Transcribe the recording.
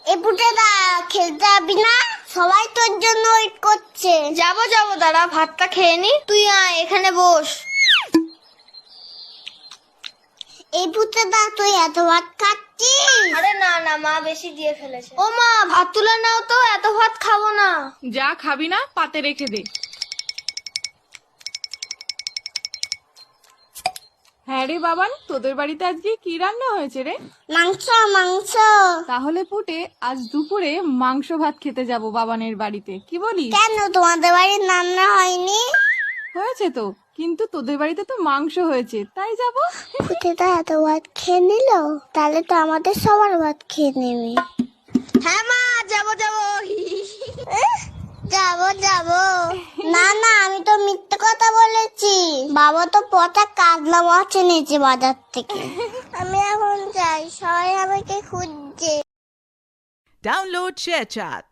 এ পুটেদা খেলতে যাবি না? সবাই তোর জন্য ওয়েট করছে। যাবো দাঁড়া, ভাতটা খেয়ে নি। তুই আয়, এখানে বস। এই পুটেদা তুই এত ভাত খাচ্ছিস? আরে না মা বেশি দিয়ে ফেলেছে। ও মা, ভাত তুলে নাও তো, এত ভাত খাবো না। যা খাবি না পাতে রেখে দে। হ্যাঁ রে বাবান, তোদের বাড়িতে আজকে কি রান্না হয়েছে রে? মাংস মাংস। তাহলে পুটে আজ দুপুরে মাংস ভাত খেতে যাব বাবানের বাড়িতে, কি বলিস? কেন তোমাদের বাড়ির রান্না হয়নি? হয়েছে তো, কিন্তু তোদের বাড়িতে তো মাংস হয়েছে, তাই যাব। পুটেদা এত ভাত খেয়ে নিল, তাহলে তো আমাদের সবার ভাত খেয়ে নেবে। হ্যাঁ মা, যাবো যাবো না আমি তো মিথ্যে কথা বলেছি। বাবা তো পচা কাতলা মাছ এনেছে বাজার থেকে। আমি এখন যাই, সবাই আমাকে খুঁজছে। Download ShareChat.